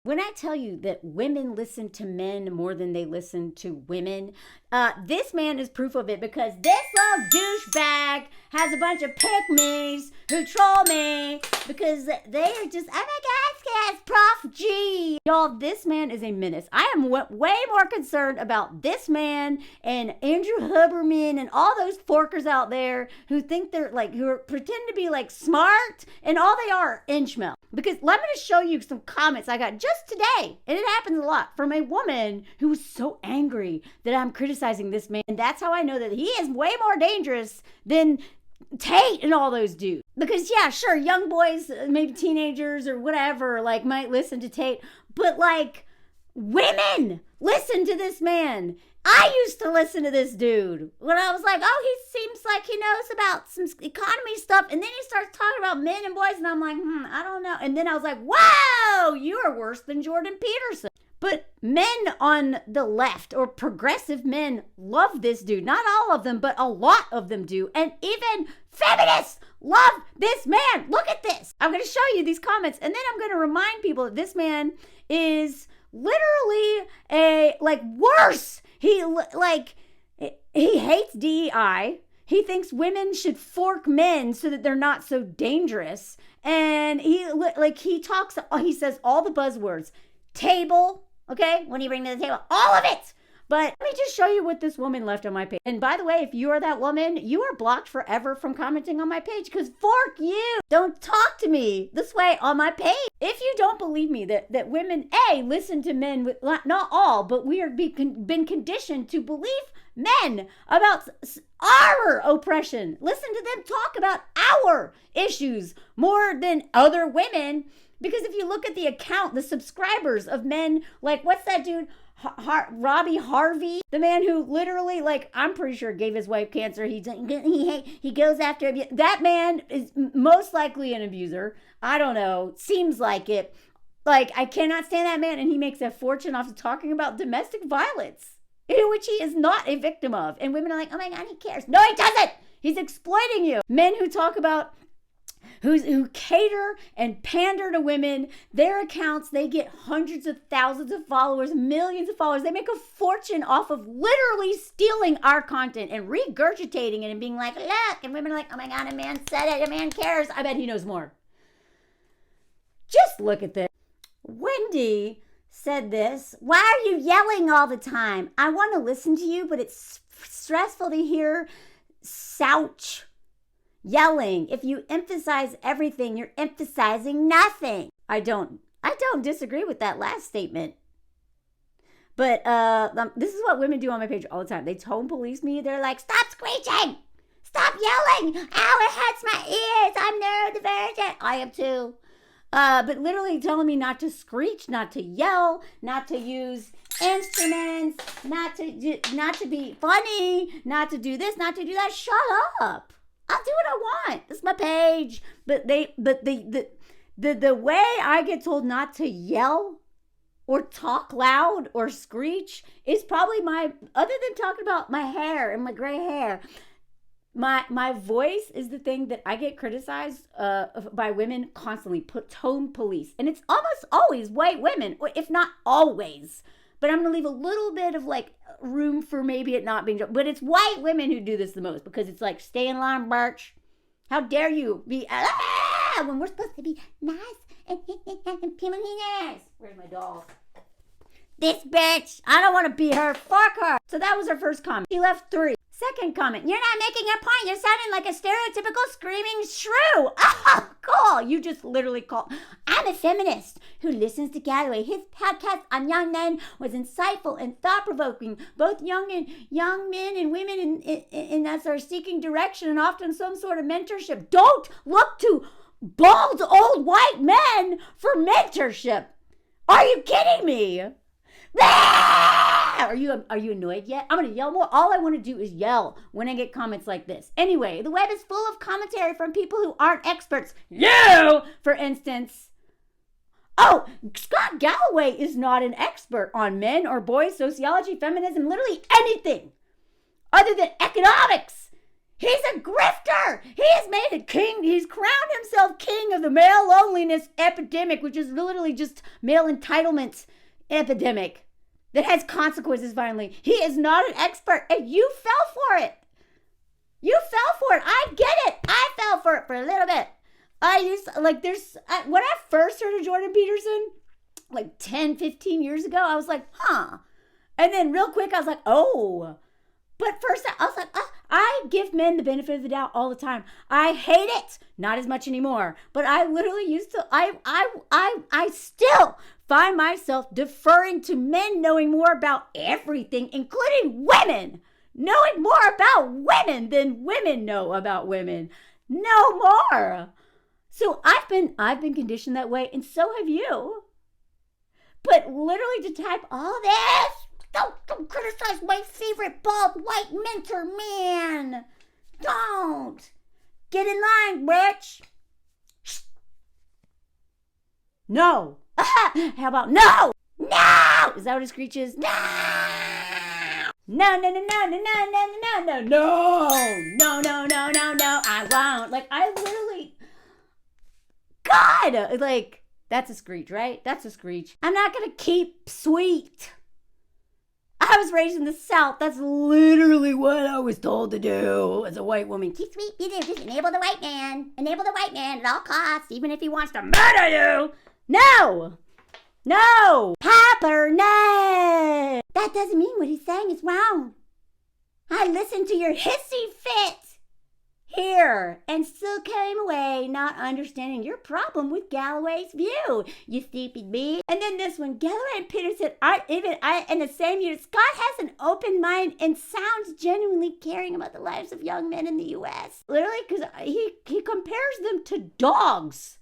When I tell you that women listen to men more than they listen to women, this man is proof of it, because this little douchebag has a bunch of pick-me's who troll me because they are just, oh my God, it's Prof G. Y'all, this man is a menace. I am way more concerned about this man and Andrew Huberman and all those forkers out there who think they're like, who pretend to be like smart, and all they are inchmel. Because let me just show you some comments I got just today, and it happens a lot, from a woman who was so angry that I'm criticizing this man. And that's how I know that he is way more dangerous than Tate and all those dudes. Because yeah, sure, young boys, maybe teenagers or whatever, like might listen to Tate, but like women listen to this man. I used to listen to this dude when I was like, oh, he seems like he knows about some economy stuff. And then he starts talking about men and boys, and I'm like, I don't know. And then I was like, whoa, you are worse than Jordan Peterson. But men on the left, or progressive men, love this dude. Not all of them, but a lot of them do. And even feminists love this man. Look at this. I'm going to show you these comments, and then I'm going to remind people that this man is literally worse. He hates DEI. He thinks women should fork men so that they're not so dangerous. And he says all the buzzwords. Table, okay? When you bring to the table, all of it. But let me just show you what this woman left on my page. And by the way, if you are that woman, you are blocked forever from commenting on my page, because fork you. Don't talk to me this way on my page. If you don't believe me that women, listen to men, with not all, but we are been conditioned to believe men about our oppression. Listen to them talk about our issues more than other women. Because if you look at the account, the subscribers of men, like, what's that dude? Robbie Harvey, the man who literally, like, I'm pretty sure gave his wife cancer. He goes after him. That man is most likely an abuser. I don't know. Seems like it. Like, I cannot stand that man. And he makes a fortune off of talking about domestic violence, which he is not a victim of. And women are like, oh my God, he cares. No, he doesn't. He's exploiting you. Men who talk about who cater and pander to women, their accounts, they get hundreds of thousands of followers, millions of followers. They make a fortune off of literally stealing our content and regurgitating it and being like, look, and women are like, oh my God, a man said it, a man cares. I bet he knows more. Just look at this. Wendy said this. Why are you yelling all the time? I want to listen to you, but it's stressful to hear Souch yelling. If you emphasize everything, you're emphasizing nothing. I don't disagree with that last statement. But this is what women do on my page all the time. They tone police me. They're like, stop screeching! Stop yelling! Ow, it hurts my ears! I'm neurodivergent. I am too. But literally telling me not to screech, not to yell, not to use instruments, not to be funny, not to do this, not to do that. Shut up. I'll do what I want. This is my page. But the way I get told not to yell or talk loud or screech is probably other than talking about my hair and my gray hair, my voice is the thing that I get criticized by women constantly. Tone police. And it's almost always white women, if not always. But I'm going to leave a little bit of like room for maybe it not being, but it's white women who do this the most, because it's like, stay in line, Birch. How dare you be, when we're supposed to be nice and nice. Where's my doll? This bitch. I don't want to be her. Fuck her. So that was her first comment. She left 3. Second comment, you're not making a point. You're sounding like a stereotypical screaming shrew. Oh, cool. You just literally called. I'm a feminist who listens to Galloway. His podcast on young men was insightful and thought-provoking. Both young men and women in us are seeking direction and often some sort of mentorship. Don't look to bald old white men for mentorship. Are you kidding me? Are you annoyed yet? I'm going to yell more. All I want to do is yell when I get comments like this. Anyway, the web is full of commentary from people who aren't experts. You, for instance. Oh, Scott Galloway is not an expert on men or boys, sociology, feminism, literally anything other than economics. He's a grifter. He has made a king. He's crowned himself king of the male loneliness epidemic, which is literally just male entitlement epidemic that has consequences finally. He is not an expert, and you fell for it. You fell for it. I get it. I fell for it for a little bit. When I first heard of Jordan Peterson, like 10, 15 years ago, I was like, huh. And then real quick, I was like, oh. But first, I was like, I give men the benefit of the doubt all the time. I hate it. Not as much anymore. But I literally used to, I still find myself deferring to men knowing more about everything, including women. Knowing more about women than women know about women. No more. So I've been conditioned that way, and so have you. But literally to type all this, don't criticize my favorite bald white mentor man. Don't. Get in line, bitch. No. How about no? No! Is that what it screeches? No! No, no, no, no, no, no, no, no, no, no, no, no, no, no, I won't. Like, I literally, God, like, that's a screech, right? That's a screech. I'm not gonna keep sweet. I was raised in the South. That's literally what I was told to do as a white woman. Keep sweet, just enable the white man. Enable the white man at all costs, even if he wants to murder you. No! No! Popper, no! That doesn't mean what he's saying is wrong. I listened to your hissy fit here and still came away not understanding your problem with Galloway's view, you stupid bee. And then this one, Galloway and Peterson in the same year. Scott has an open mind and sounds genuinely caring about the lives of young men in the U.S. Literally, because he compares them to dogs.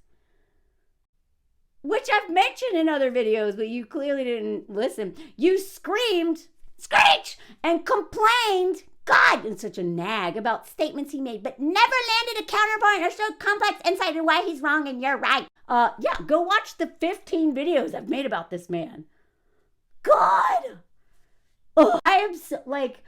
Which I've mentioned in other videos, but you clearly didn't listen. You screamed, screech, and complained, God, and such a nag about statements he made, but never landed a counterpoint or showed complex insight into why he's wrong and you're right. Yeah, go watch the 15 videos I've made about this man. God! Oh, I am so, like,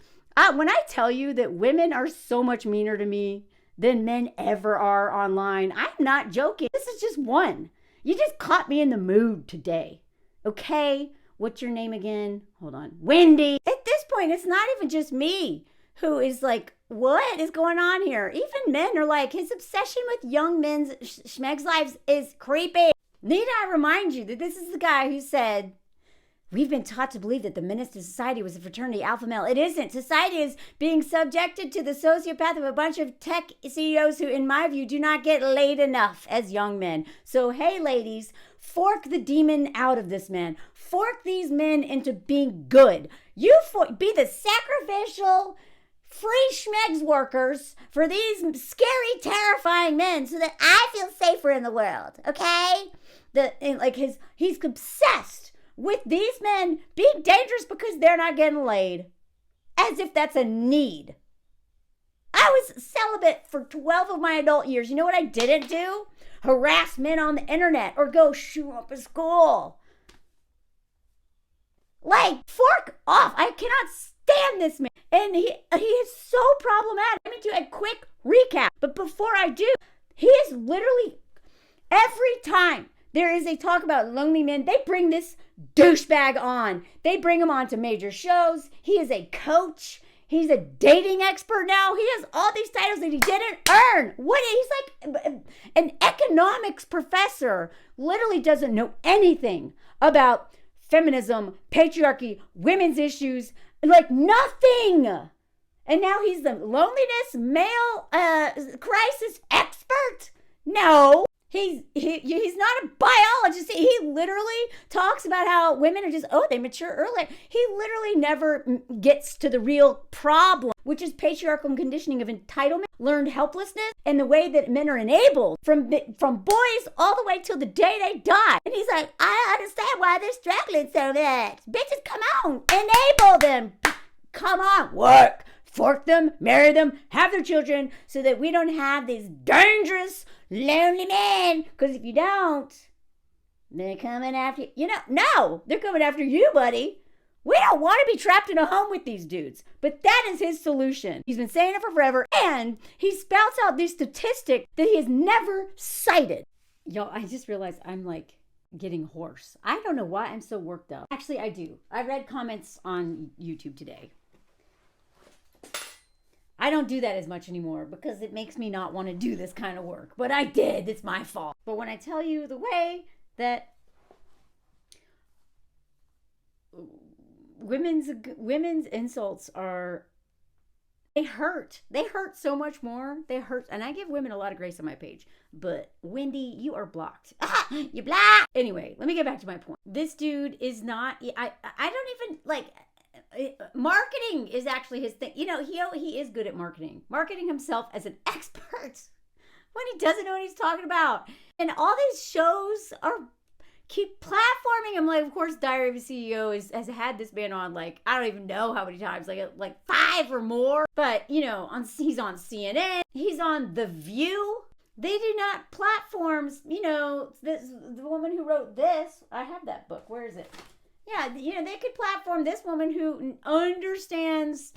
when I tell you that women are so much meaner to me than men ever are online, I'm not joking. This is just one. You just caught me in the mood today, okay? What's your name again? Hold on. Wendy. At this point, it's not even just me who is like, what is going on here? Even men are like, his obsession with young men's schmegs lives is creepy. Need I remind you that this is the guy who said, we've been taught to believe that the menace to society was a fraternity alpha male. It isn't. Society is being subjected to the sociopath of a bunch of tech CEOs who, in my view, do not get laid enough as young men. So, hey, ladies, fork the demon out of this man. Fork these men into being good. You be the sacrificial free schmegs workers for these scary, terrifying men so that I feel safer in the world, okay? He's obsessed with these men being dangerous because they're not getting laid. As if that's a need. I was celibate for 12 of my adult years. You know what I didn't do? Harass men on the internet or go shoot up at school. Like, fork off. I cannot stand this man. And he is so problematic. Let me do a quick recap. But before I do, he is literally, every time there is a talk about lonely men, they bring this douchebag on. They bring him on to major shows. He is a coach. He's a dating expert now. He has all these titles that he didn't earn. He's like an economics professor. Literally doesn't know anything about feminism, patriarchy, women's issues, like nothing. And now he's the loneliness male crisis expert? No. He's not a biologist. He literally talks about how women are just, they mature early. He literally never gets to the real problem, which is patriarchal conditioning of entitlement, learned helplessness, and the way that men are enabled from boys all the way till the day they die. And he's like, I understand why they're struggling so much. Bitches, come on, enable them. Come on, work. Fork them, marry them, have their children so that we don't have these dangerous, lonely men. Because if you don't, they're coming after you. No, they're coming after you, buddy. We don't want to be trapped in a home with these dudes. But that is his solution. He's been saying it for forever, and he spouts out these statistics that he has never cited. Y'all, I just realized I'm like getting hoarse. I don't know why I'm so worked up. Actually, I do. I read comments on YouTube today. I don't do that as much anymore because it makes me not want to do this kind of work. But I did. It's my fault. But when I tell you the way that women's insults are, they hurt so much more. They hurt, and I give women a lot of grace on my page, but Wendy, you are blocked. You're blocked. Anyway, let me get back to my point. This dude is not, I don't even like, marketing is actually his thing. You know, he is good at marketing himself as an expert when he doesn't know what he's talking about. And all these shows keep platforming him. Like, of course, Diary of a CEO has had this man on, like, I don't even know how many times, like 5 or more. But, you know, he's on CNN. He's on The View. They do not platforms, you know, the woman who wrote this. I have that book. Where is it? Yeah, you know, they could platform this woman who understands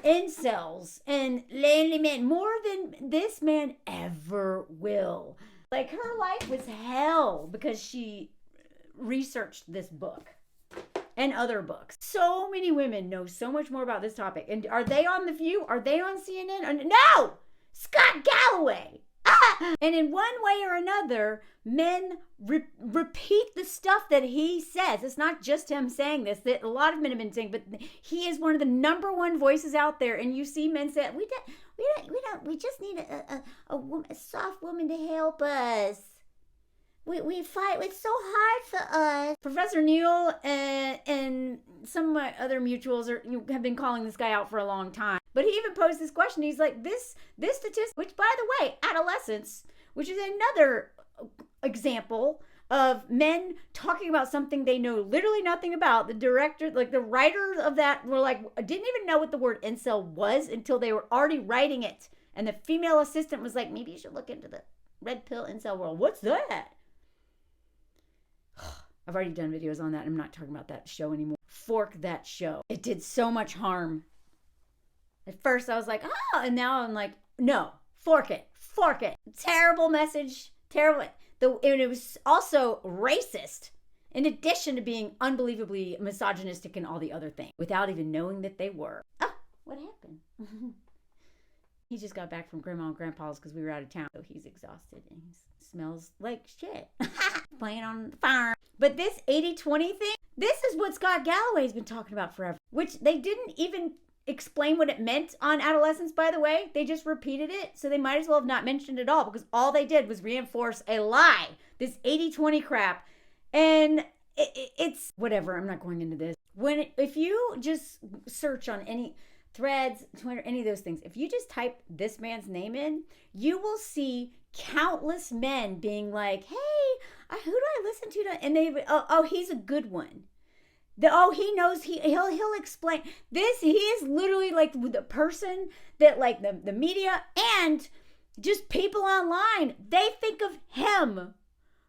incels and lonely men more than this man ever will. Like, her life was hell because she researched this book and other books. So many women know so much more about this topic. And are they on The View? Are they on CNN? No! Scott Galloway! And in one way or another, men repeat the stuff that he says. It's not just him saying this, that a lot of men have been saying, but he is one of the number one voices out there. And you see men say, we just need a soft woman to help us. We fight. It's so hard for us. Professor Neal and some of my other mutuals have been calling this guy out for a long time. But he even posed this question. He's like, this statistic, which, by the way, adolescence, which is another example of men talking about something they know literally nothing about. The director, like the writers of that were like, didn't even know what the word incel was until they were already writing it. And the female assistant was like, maybe you should look into the red pill incel world. What's that? I've already done videos on that. I'm not talking about that show anymore. Fork that show. It did so much harm. At first I was like, oh, and now I'm like, no, fork it. Terrible message, terrible. And it was also racist, in addition to being unbelievably misogynistic and all the other things, without even knowing that they were. Oh, what happened? He just got back from Grandma and Grandpa's because we were out of town, so he's exhausted and he smells like shit. Playing on the farm. But this 80-20 thing, this is what Scott Galloway's been talking about forever, which they didn't even explain what it meant on adolescence, by the way. They just repeated it, so they might as well have not mentioned it at all, because all they did was reinforce a lie, this 80-20 crap. And it's whatever. I'm not going into this. If you just search on any Threads, Twitter, any of those things, if you just type this man's name in, you will see countless men being like, hey, who do I listen to? And they, oh, he's a good one. He knows, he'll explain this. He is literally like the person that, like, the media and just people online, they think of him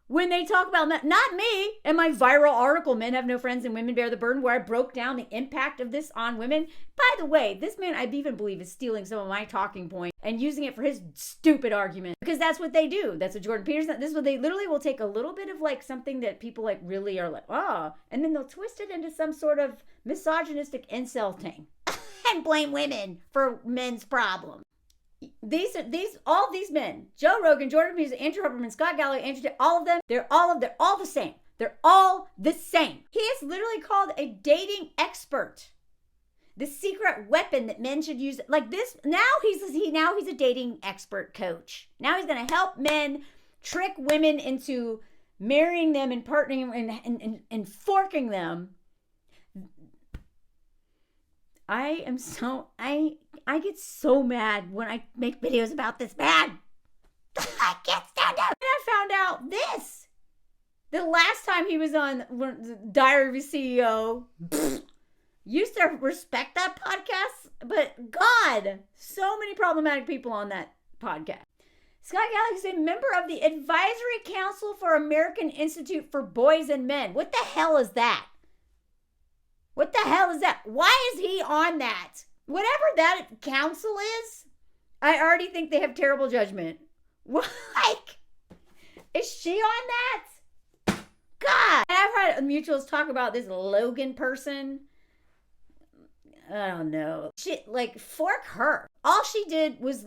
when they talk about that. Not me and my viral article, Men Have No Friends and Women Bear the Burden, where I broke down the impact of this on women. By the way, this man, I even believe, is stealing some of my talking points and using it for his stupid argument, because that's what they do. That's what Jordan Peterson, this is what they literally will take a little bit of, like, something that people like really are like, oh, and then they'll twist it into some sort of misogynistic incel thing and blame women for men's problems. All these men, Joe Rogan, Jordan Peterson, Andrew Huberman, Scott Galloway, Andrew Tate, all of them, they're all the same. They're all the same. He is literally called a dating expert. The secret weapon that men should use, like this. Now he's a dating expert coach. Now he's going to help men trick women into marrying them and partnering and forking them. I get so mad when I make videos about this man. I can't stand up. And I found out this. The last time he was on the Diary of a CEO, used to respect that podcast, but God, so many problematic people on that podcast. Scott Galloway is a member of the Advisory Council for American Institute for Boys and Men. What the hell is that? What the hell is that? Why is he on that? Whatever that council is, I already think they have terrible judgment. Like, is she on that? God. I've heard mutuals talk about this Logan person. I don't know. She, like, fork her. All she did was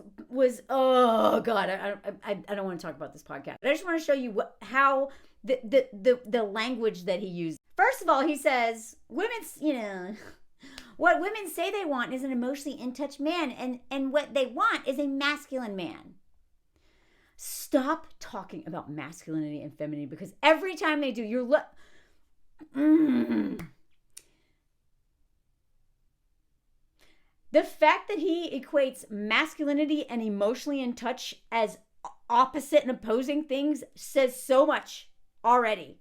oh God, I don't want to talk about this podcast. I just want to show you how the language that he used. First of all, he says women's, what women say they want is an emotionally in touch man, and what they want is a masculine man. Stop talking about masculinity and femininity, because every time they do, you're The fact that he equates masculinity and emotionally in touch as opposite and opposing things says so much already.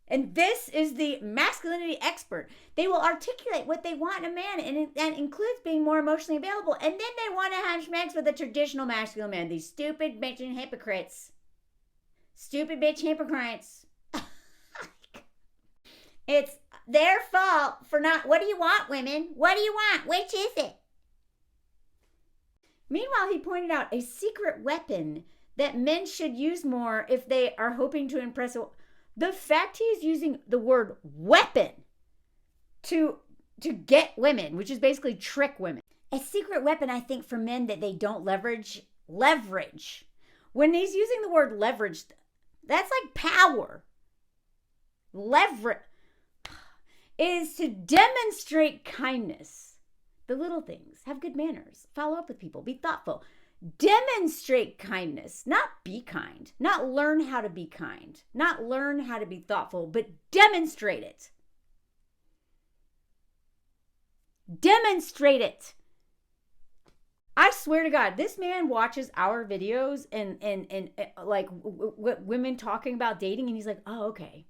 And this is the masculinity expert. They will articulate what they want in a man, and that includes being more emotionally available. And then they want to have schmacks with a traditional masculine man. These stupid bitchin' hypocrites. Stupid bitch hypocrites. It's their fault for not... What do you want, women? What do you want? Which is it? Meanwhile, he pointed out a secret weapon that men should use more if they are hoping to impress... The fact he is using the word weapon to get women, which is basically trick women. A secret weapon, I think, for men that they don't leverage. When he's using the word leverage, that's like power. Leverage is to demonstrate kindness. The little things. Have good manners. Follow up with people. Be thoughtful. Demonstrate kindness, not be kind, not learn how to be kind, not learn how to be thoughtful, but demonstrate it. Demonstrate it. I swear to God, this man watches our videos and like women talking about dating, and he's like, oh, okay.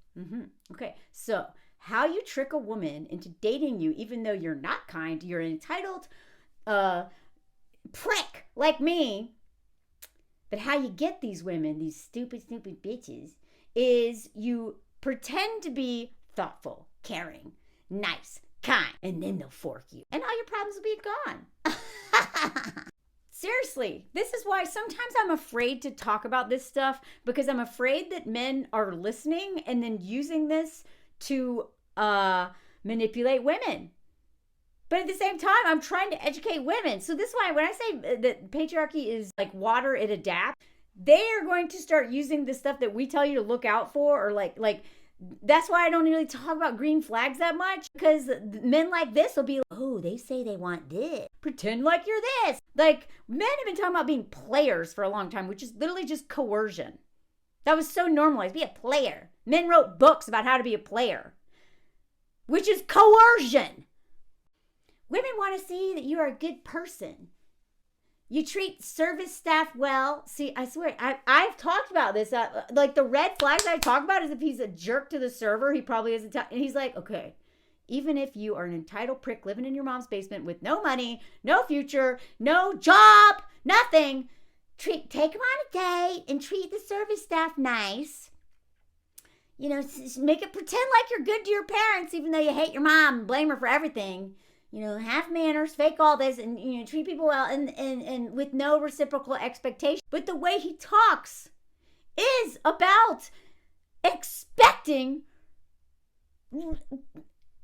Okay. So how you trick a woman into dating you, even though you're not kind, you're entitled, prick like me. But how you get these women, these stupid bitches, is you pretend to be thoughtful, caring, nice, kind, and then they'll fork you, and all your problems will be gone. Seriously, this is why sometimes I'm afraid to talk about this stuff, because I'm afraid that men are listening and then using this to manipulate women. But at the same time, I'm trying to educate women. So this is why when I say that patriarchy is like water, it adapts, they are going to start using the stuff that we tell you to look out for, or like that's why I don't really talk about green flags that much, because men like this will be like, oh, they say they want this. Pretend like you're this. Like, men have been talking about being players for a long time, which is literally just coercion. That was so normalized. Be a player. Men wrote books about how to be a player, which is coercion. Women want to see that you are a good person. You treat service staff well. See, I swear, I've talked about this. Like, the red flags I talk about is if he's a jerk to the server, he probably isn't. And he's like, okay, even if you are an entitled prick living in your mom's basement with no money, no future, no job, nothing, take him on a date and treat the service staff nice. Make it pretend like you're good to your parents, even though you hate your mom and blame her for everything. Have manners, fake all this, and, treat people well, and with no reciprocal expectation. But the way he talks is about expecting an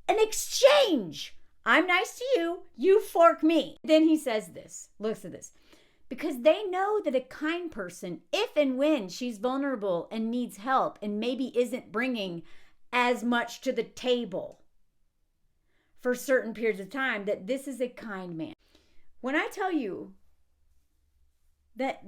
exchange. I'm nice to you, you fork me. Then he says this, listen to this. Because they know that a kind person, if and when she's vulnerable and needs help and maybe isn't bringing as much to the table for certain periods of time, that this is a kind man. When I tell you that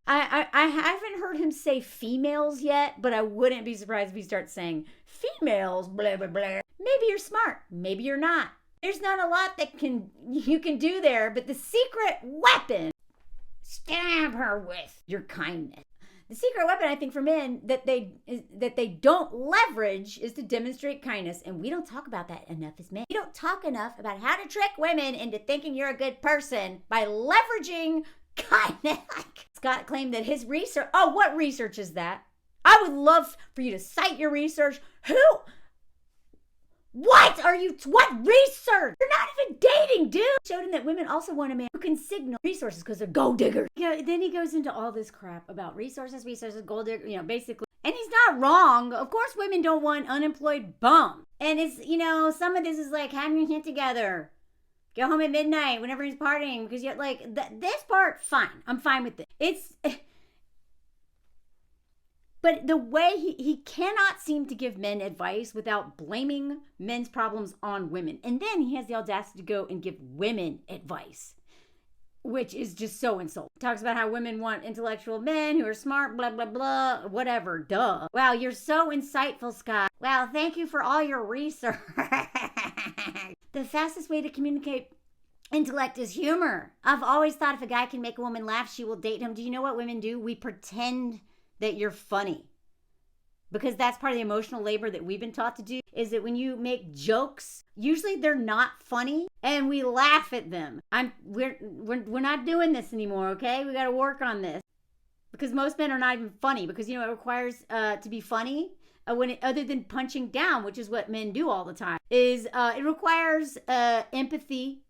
I haven't heard him say females yet, but I wouldn't be surprised if he starts saying females, blah, blah, blah. Maybe you're smart. Maybe you're not. There's not a lot that you can do there, but the secret weapon, stab her with your kindness. The secret weapon, I think, for men that they don't leverage is to demonstrate kindness, and we don't talk about that enough as men. We don't talk enough about how to trick women into thinking you're a good person by leveraging kindness. Scott claimed that his research. Oh, what research is that? I would love for you to cite your research. What research? You're not even dating, dude. Showed him that women also want a man who can signal resources because they're gold diggers. Then he goes into all this crap about resources, gold digger, basically. And he's not wrong. Of course, women don't want unemployed bum. And it's, some of this is like having your shit together. Go home at midnight whenever he's partying because you're like, this part, fine. I'm fine with it. But the way he cannot seem to give men advice without blaming men's problems on women. And then he has the audacity to go and give women advice, which is just so insulting. Talks about how women want intellectual men who are smart, blah, blah, blah, whatever, duh. Wow, you're so insightful, Scott. Wow, thank you for all your research. The fastest way to communicate intellect is humor. I've always thought if a guy can make a woman laugh, she will date him. Do you know what women do? We pretend that you're funny. Because that's part of the emotional labor that we've been taught to do, is that when you make jokes, usually they're not funny and we laugh at them. We're not doing this anymore, okay? We got to work on this. Because most men are not even funny because it requires to be funny other than punching down, which is what men do all the time, is it requires empathy,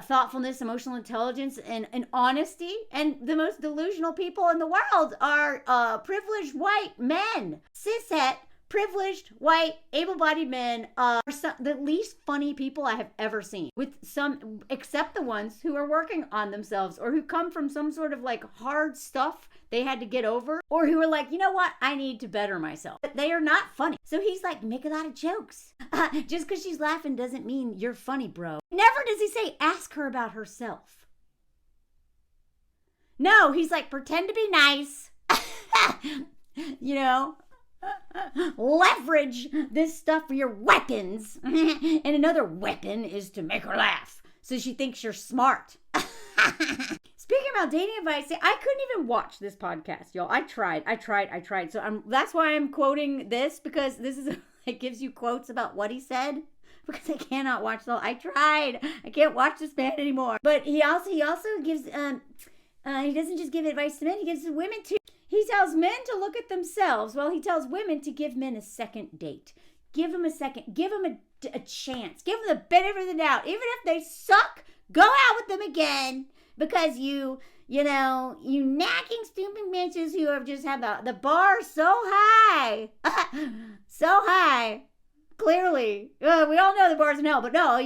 thoughtfulness, emotional intelligence, and honesty. And the most delusional people in the world are privileged white men. Cishet, privileged, white, able-bodied men are the least funny people I have ever seen. Except the ones who are working on themselves or who come from some sort of like hard stuff they had to get over, or who are like, you know what, I need to better myself. But they are not funny. So he's like, make a lot of jokes. Just because she's laughing doesn't mean you're funny, bro. Never does he say, ask her about herself. No, he's like, pretend to be nice. Leverage this stuff for your weapons. And another weapon is to make her laugh so she thinks you're smart. Speaking about dating advice, I couldn't even watch this podcast, y'all. I tried. So that's why I'm quoting this, because it gives you quotes about what he said, because I cannot watch I tried. I can't watch this man anymore. But he also gives he doesn't just give advice to men, he gives it to women too. He tells men to look at themselves while he tells women to give men a second date. Give them a second. Give them a chance. Give them the benefit of the doubt. Even if they suck, go out with them again. Because you nagging stupid bitches who have just had the bar so high. So high. Clearly. We all know the bar's in hell, but no,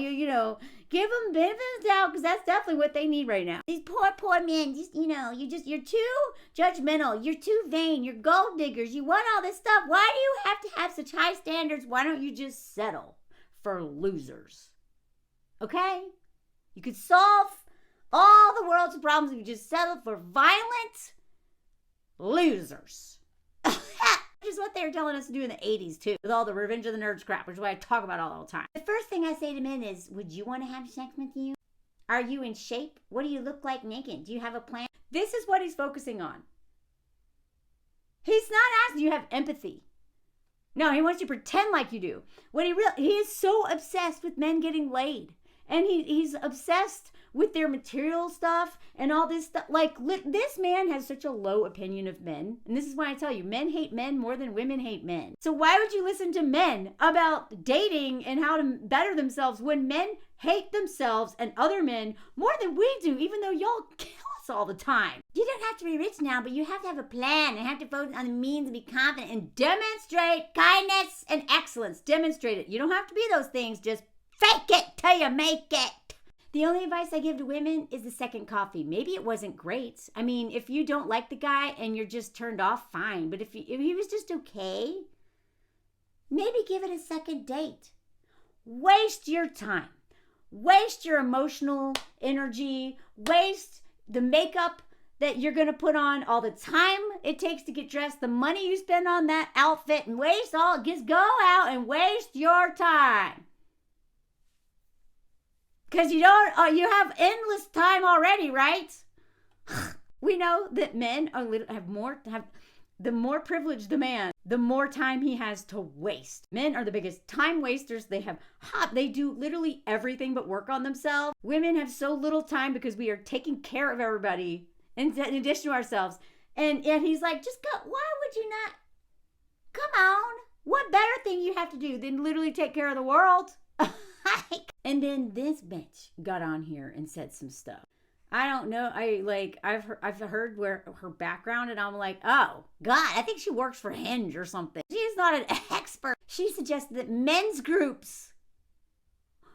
give them benefit of the doubt, because that's definitely what they need right now. These poor men, you're too judgmental. You're too vain. You're gold diggers. You want all this stuff. Why do you have to have such high standards? Why don't you just settle for losers? Okay? You could solve all the world's problems if you just settle for violent losers. Which is what they were telling us to do in the 80s too, with all the Revenge of the Nerds crap, which is what I talk about all the time. The first thing I say to men is, would you want to have sex with you? Are you in shape? What do you look like naked? Do you have a plan? This is what he's focusing on. He's not asking, do you have empathy? No, he wants you to pretend like you do. He is so obsessed with men getting laid. And he's obsessed with their material stuff and all this stuff. Like, this man has such a low opinion of men. And this is why I tell you, men hate men more than women hate men. So why would you listen to men about dating and how to better themselves when men hate themselves and other men more than we do, even though y'all kill us all the time? You don't have to be rich now, but you have to have a plan and have to focus on the means and be confident and demonstrate kindness and excellence. Demonstrate it. You don't have to be those things. Just fake it till you make it. The only advice I give to women is the second coffee. Maybe it wasn't great. I mean, if you don't like the guy and you're just turned off, fine. But if he was just okay, maybe give it a second date. Waste your time. Waste your emotional energy. Waste the makeup that you're going to put on, all the time it takes to get dressed, the money you spend on that outfit, and just go out and waste your time. Because you have endless time already, right? We know that men the more privileged the man, the more time he has to waste. Men are the biggest time wasters. They do literally everything but work on themselves. Women have so little time because we are taking care of everybody in addition to ourselves. And he's like, just go. Why would you not thing you have to do than literally take care of the world. And then this bitch got on here and said some stuff. I don't know. I've heard where her background, and I'm like, oh God, I think she works for Hinge or something. She's not an expert. She suggested that men's groups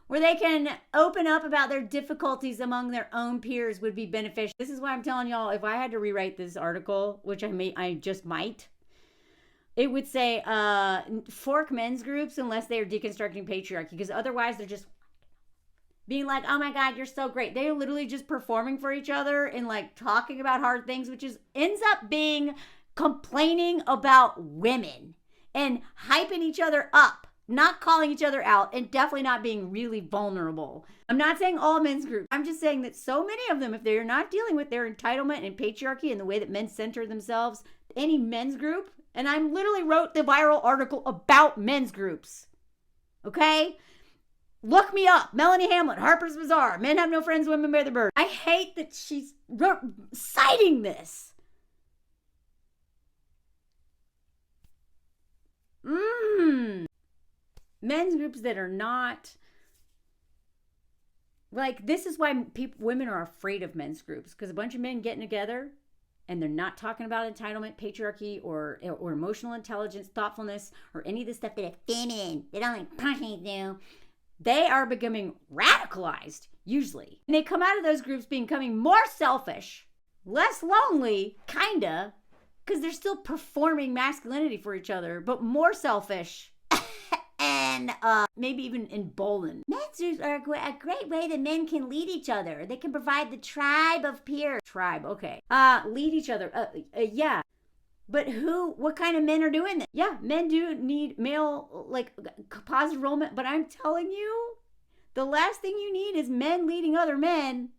where they can open up about their difficulties among their own peers would be beneficial. This is why I'm telling y'all, if I had to rewrite this article, which I just might, it would say, fork men's groups unless they are deconstructing patriarchy, because otherwise they're just being like, oh my God, you're so great. They're literally just performing for each other and like talking about hard things, which ends up being complaining about women and hyping each other up, not calling each other out, and definitely not being really vulnerable. I'm not saying all men's groups. I'm just saying that so many of them, if they're not dealing with their entitlement and patriarchy and the way that men center themselves, any men's group, and I literally wrote the viral article about men's groups. Okay? Look me up. Melanie Hamlin, Harper's Bazaar. Men have no friends, women bear the burden. I hate that she's citing this. Men's groups that are not, like, this is why women are afraid of men's groups, because a bunch of men getting together and they're not talking about entitlement, patriarchy, or emotional intelligence, thoughtfulness, or any of the stuff that are feminine. They don't like pushing you. They are becoming radicalized, usually. And they come out of those groups becoming more selfish, less lonely, kinda, because they're still performing masculinity for each other, but more selfish and maybe even emboldened. Men's groups are a great way that men can lead each other. They can provide the tribe of peers. Tribe, okay. Lead each other. Yeah. But what kind of men are doing this? Yeah, men do need male, like, positive role, but I'm telling you, the last thing you need is men leading other men,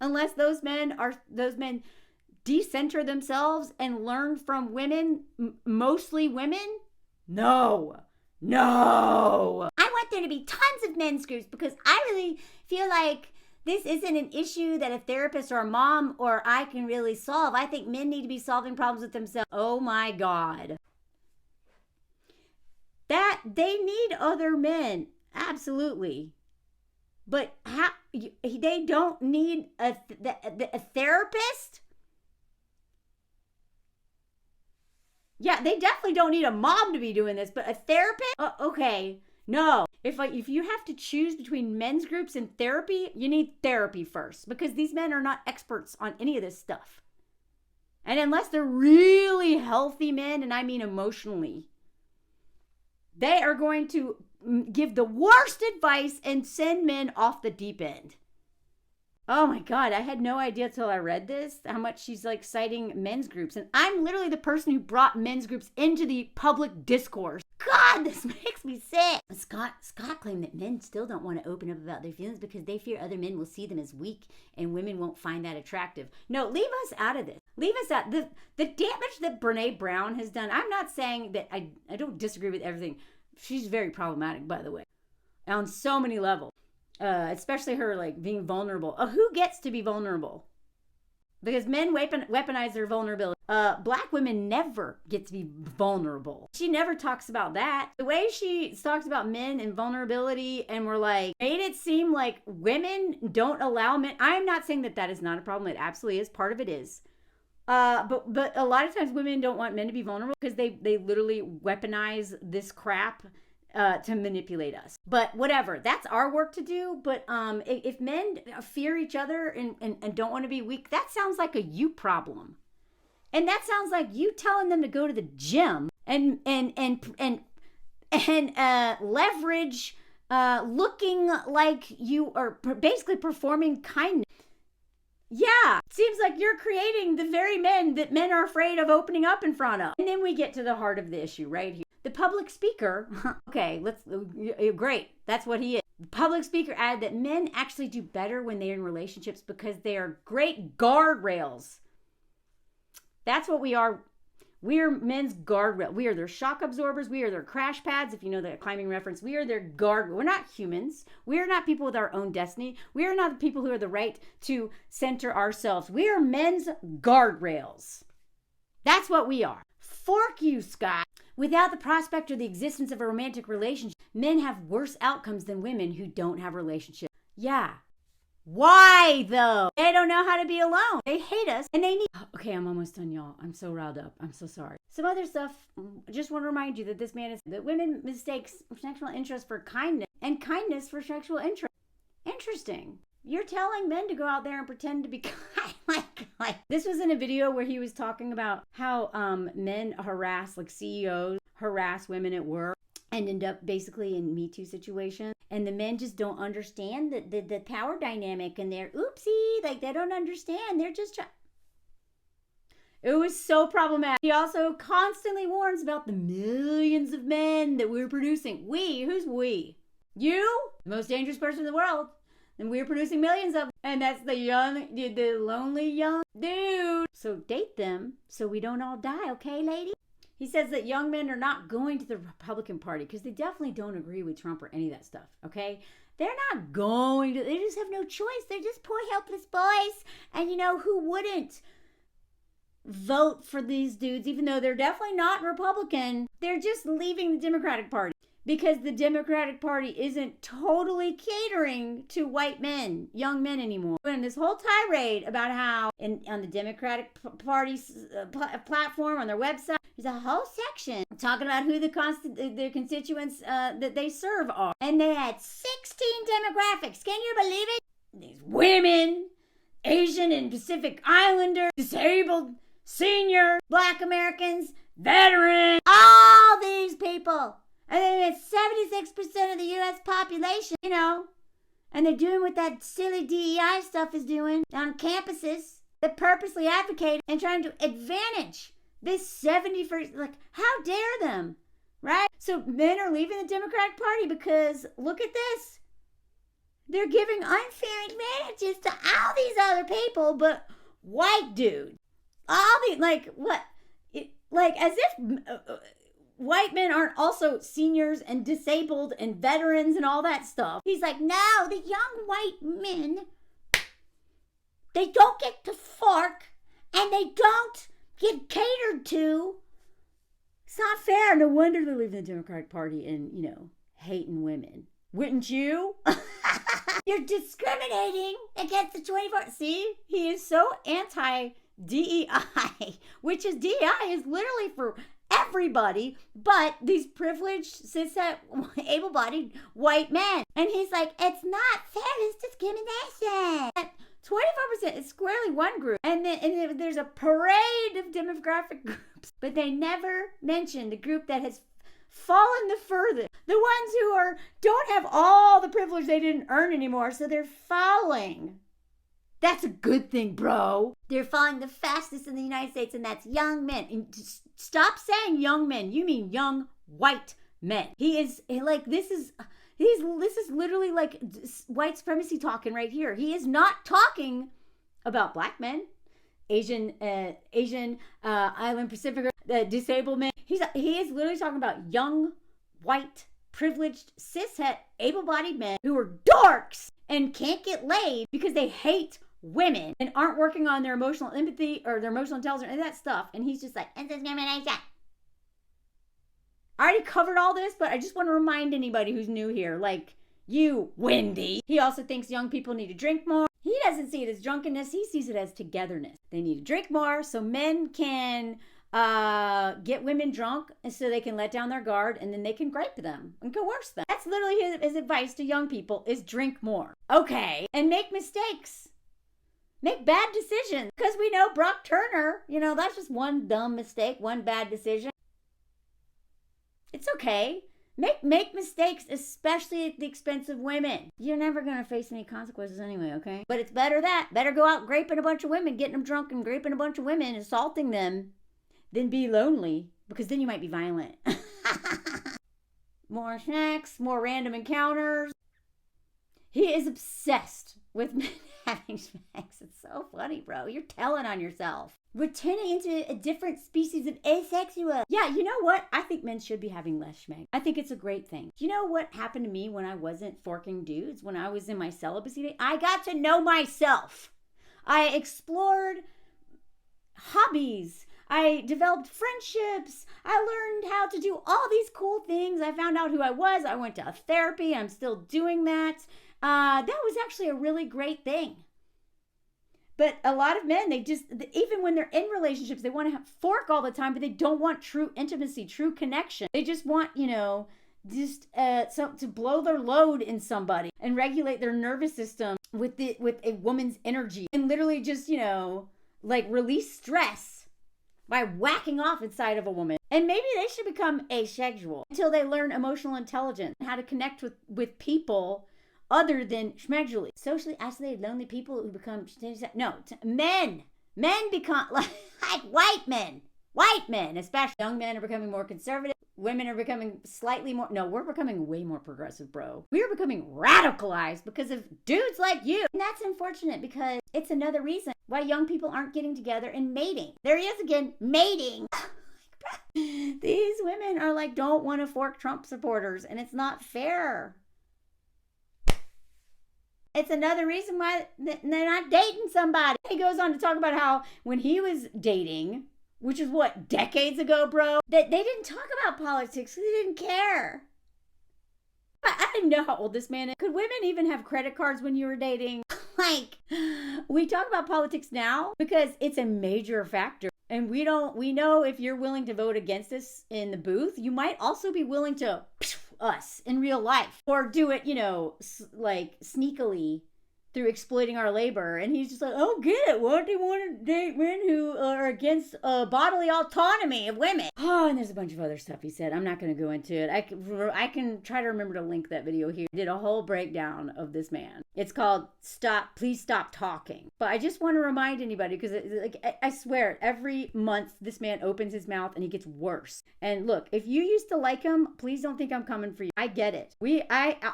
unless those men decenter themselves and learn from women, mostly women. No. I want there to be tons of men's groups, because I really feel like this isn't an issue that a therapist or a mom or I can really solve. I think men need to be solving problems with themselves. Oh my God. That they need other men. Absolutely. But they don't need a therapist? Yeah, they definitely don't need a mom to be doing this, but a therapist? Okay. No. If you have to choose between men's groups and therapy, you need therapy first, because these men are not experts on any of this stuff. And unless they're really healthy men, and I mean emotionally, they are going to give the worst advice and send men off the deep end. Oh my God, I had no idea till I read this, how much she's like citing men's groups. And I'm literally the person who brought men's groups into the public discourse. God, this makes me sick. Scott claimed that men still don't want to open up about their feelings because they fear other men will see them as weak and women won't find that attractive. No, leave us out of this. Leave us out. The damage that Brene Brown has done, I'm not saying that I don't disagree with everything. She's very problematic, by the way, on so many levels. Especially her, like, being vulnerable. Who gets to be vulnerable? Because men weaponize their vulnerability. Black women never get to be vulnerable. She never talks about that. The way she talks about men and vulnerability, and we're like, made it seem like women don't allow men. I'm not saying that is not a problem. It absolutely is. Part of it is. But a lot of times women don't want men to be vulnerable because they literally weaponize this crap to manipulate us. But whatever, that's our work to do. But if men fear each other and don't want to be weak, that sounds like a you problem. And that sounds like you telling them to go to the gym and leverage looking like you are basically performing kindness. Yeah, seems like you're creating the very men that men are afraid of opening up in front of. And then we get to the heart of the issue right here. The public speaker, okay, great, that's what he is. The public speaker added that men actually do better when they're in relationships because they are great guardrails. That's what we are. We are men's guardrail. We are their shock absorbers. We are their crash pads, if you know the climbing reference. We are their guard. We're not humans. We are not people with our own destiny. We are not the people who have the right to center ourselves. We are men's guardrails. That's what we are. Fork you, Scott. Without the prospect or the existence of a romantic relationship, men have worse outcomes than women who don't have relationships. Yeah. Why, though? They don't know how to be alone. They hate us, and they need... Okay, I'm almost done, y'all. I'm so riled up. I'm so sorry. Some other stuff. I just want to remind you that this man is... That women mistakes sexual interest for kindness and kindness for sexual interest. Interesting. You're telling men to go out there and pretend to be kind. like this was in a video where he was talking about how men harass, like CEOs harass women at work and end up basically in Me Too situations. And the men just don't understand the power dynamic, and they're oopsie, like they don't understand. They're just It was so problematic. He also constantly warns about the millions of men that we're producing. We? Who's we? You? The most dangerous person in the world. And we're producing millions of them. And that's the lonely young dude. So date them so we don't all die, okay, lady? He says that young men are not going to the Republican Party because they definitely don't agree with Trump or any of that stuff, okay? They're not going to. They just have no choice. They're just poor, helpless boys. And you know, who wouldn't vote for these dudes, even though they're definitely not Republican? They're just leaving the Democratic Party because the Democratic Party isn't totally catering to white men, young men anymore. And this whole tirade about how on the Democratic Party's platform, on their website, there's a whole section talking about who the constituents that they serve are. And they had 16 demographics. Can you believe it? These women, Asian and Pacific Islanders, disabled, senior, Black Americans, veterans, all these people. And then it's 76% of the U.S. population, you know. And they're doing what that silly DEI stuff is doing on campuses. They're purposely advocating and trying to advantage this 71st, like, how dare them, right? So men are leaving the Democratic Party because, look at this. They're giving unfair advantages to all these other people, but white dudes. All these, like, what? Like, as if white men aren't also seniors and disabled and veterans and all that stuff. He's like, no, the young white men, they don't get to fork and they don't get catered to. It's not fair. No wonder they're leaving the Democratic Party and, you know, hating women. Wouldn't you? You're discriminating against the 24. See, he is so anti-DEI, which is DEI is literally for everybody but these privileged, cishet, able-bodied white men. And he's like, it's not fair, it's discrimination. 24% is squarely one group. And then there's a parade of demographic groups, but they never mention the group that has fallen the furthest. The ones who don't have all the privilege they didn't earn anymore, so they're falling. That's a good thing, bro. They're falling the fastest in the United States, and that's young men. And stop saying young men. You mean young white men. This is literally like white supremacy talking right here. He is not talking about black men, Asian, Island Pacific, disabled men. He is literally talking about young, white, privileged, cishet, able-bodied men who are dorks and can't get laid because they hate women and aren't working on their emotional empathy or their emotional intelligence and that stuff. And he's just like, it's discrimination. I already covered all this, but I just want to remind anybody who's new here, like you, Wendy. He also thinks young people need to drink more. He doesn't see it as drunkenness. He sees it as togetherness. They need to drink more so men can get women drunk and so they can let down their guard and then they can gripe them and coerce them. That's literally his advice to young people is drink more. Okay. And make mistakes. Make bad decisions. Because we know Brock Turner, that's just one dumb mistake, one bad decision. It's okay. Make mistakes, especially at the expense of women. You're never going to face any consequences anyway, okay? But it's better go out graping a bunch of women, getting them drunk and graping a bunch of women, assaulting them, than be lonely, because then you might be violent. More snacks, more random encounters. He is obsessed with men having sex. It's so funny, bro. You're telling on yourself. We're turning into a different species of asexual. Yeah, you know what? I think men should be having less schmeg. I think it's a great thing. You know what happened to me when I wasn't forking dudes? When I was in my celibacy? I got to know myself. I explored hobbies. I developed friendships. I learned how to do all these cool things. I found out who I was. I went to therapy. I'm still doing that. That was actually a really great thing. But a lot of men, they just, even when they're in relationships, they want to fork all the time, but they don't want true intimacy, true connection. They just want, to blow their load in somebody and regulate their nervous system with a woman's energy and literally just, release stress by whacking off inside of a woman. And maybe they should become asexual until they learn emotional intelligence and how to connect with people other than schmegully. Socially isolated, lonely people who become... Men become like white men. White men, especially. Young men are becoming more conservative. Women are becoming slightly more... No, we're becoming way more progressive, bro. We are becoming radicalized because of dudes like you. And that's unfortunate because it's another reason why young people aren't getting together and mating. There he is again, mating. These women are like, don't want to fork Trump supporters, and it's not fair. It's another reason why they're not dating somebody. He goes on to talk about how when he was dating, which is what, decades ago, bro, that they didn't talk about politics because they didn't care. I didn't know how old this man is. Could women even have credit cards when you were dating? We talk about politics now because it's a major factor. And we know if you're willing to vote against us in the booth, you might also be willing to us in real life or do it, sneakily through exploiting our labor. And he's just like, oh, get it. Why do you want to date men who are against bodily autonomy of women? Oh, and there's a bunch of other stuff he said. I'm not going to go into it. I can try to remember to link that video here. He did a whole breakdown of this man. It's called Please Stop Talking. But I just want to remind anybody, because I swear, every month this man opens his mouth and he gets worse. And look, if you used to like him, please don't think I'm coming for you. I get it.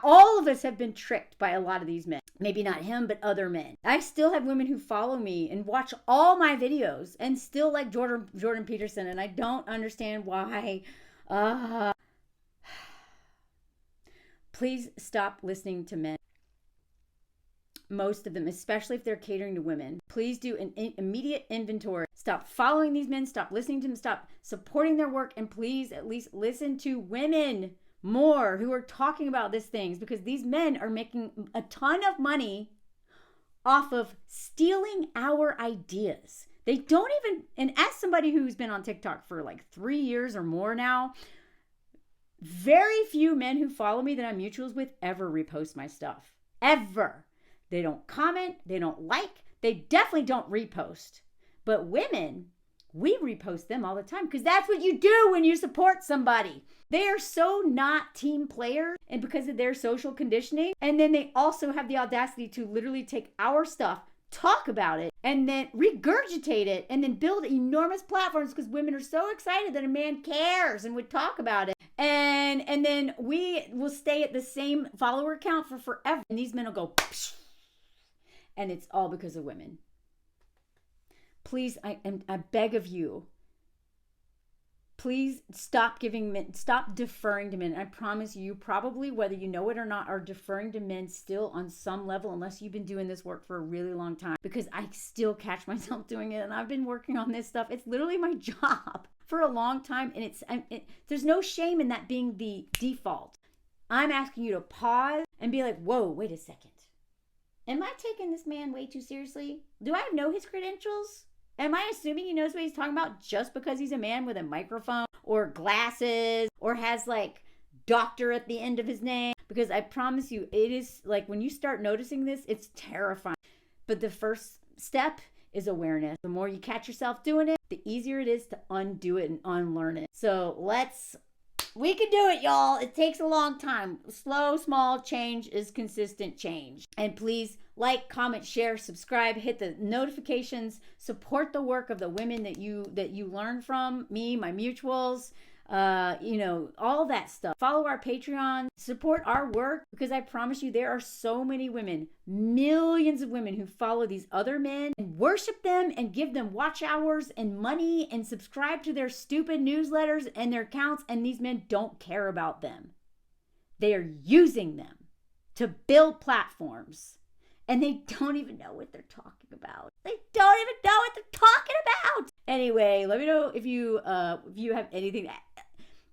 All of us have been tricked by a lot of these men. Maybe not him, but other men. I still have women who follow me and watch all my videos and still like Jordan Peterson, and I don't understand why. Please stop listening to men. Most of them, especially if they're catering to women. Please do an immediate inventory. Stop following these men. Stop listening to them. Stop supporting their work. And please at least listen to women more who are talking about these things, because these men are making a ton of money off of stealing our ideas. They don't even, and as somebody who's been on TikTok for like 3 years or more now, very few men who follow me that I'm mutuals with ever repost my stuff. Ever. They don't comment. They don't like. They definitely don't repost. But women, we repost them all the time because that's what you do when you support somebody. They are so not team players, and because of their social conditioning. And then they also have the audacity to literally take our stuff, talk about it, and then regurgitate it, and then build enormous platforms because women are so excited that a man cares and would talk about it. And then we will stay at the same follower count for forever. And these men will go, psh, and it's all because of women. Please, I beg of you, please stop deferring to men. I promise you, probably, whether you know it or not, are deferring to men still on some level, unless you've been doing this work for a really long time. Because I still catch myself doing it, and I've been working on this stuff. It's literally my job for a long time, and there's no shame in that being the default. I'm asking you to pause and be like, whoa, wait a second. Am I taking this man way too seriously? Do I know his credentials? Am I assuming he knows what he's talking about just because he's a man with a microphone or glasses or has like doctor at the end of his name? Because I promise you, it is like when you start noticing this, it's terrifying. But the first step is awareness. The more you catch yourself doing it, the easier it is to undo it and unlearn it. So we can do it, y'all. It takes a long time. Slow, small change is consistent change. And please like, comment, share, subscribe, hit the notifications, support the work of the women that you learn from, me, my mutuals, all that stuff. Follow our Patreon, support our work, because I promise you there are so many women, millions of women who follow these other men and worship them and give them watch hours and money and subscribe to their stupid newsletters and their accounts, and these men don't care about them. They are using them to build platforms. And they don't even know what they're talking about. They don't even know what they're talking about. Anyway, let me know if you have anything. If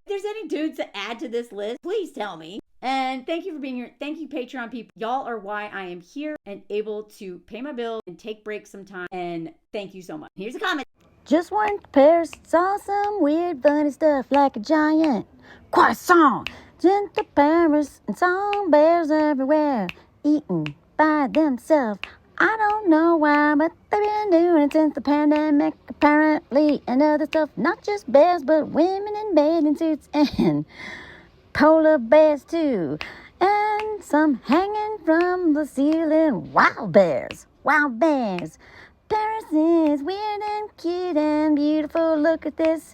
there's any dudes to add to this list, please tell me. And thank you for being here. Thank you, Patreon people. Y'all are why I am here and able to pay my bill and take breaks sometime. And thank you so much. Here's a comment. Just went to Paris, saw some weird, funny stuff like a giant croissant. Went to Paris and saw bears everywhere, eating by themselves. I don't know why, but they've been doing it since the pandemic, apparently, and other stuff. Not just bears, but women in bathing suits and polar bears too. And some hanging from the ceiling, wild bears. Paris is weird and cute and beautiful. Look at this.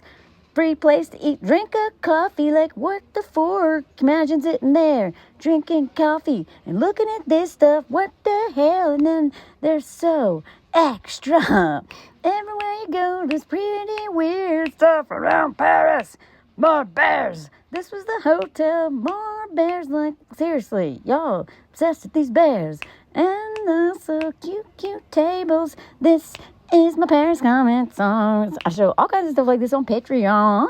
Free place to eat, drink a coffee, like what the fork? Imagine sitting there, drinking coffee and looking at this stuff, what the hell? And then they're so extra. Everywhere you go, there's pretty weird stuff around Paris. More bears. This was the hotel, more bears, like, seriously, y'all obsessed with these bears. And also cute tables. This is my Paris comment songs. I show all kinds of stuff like this on Patreon.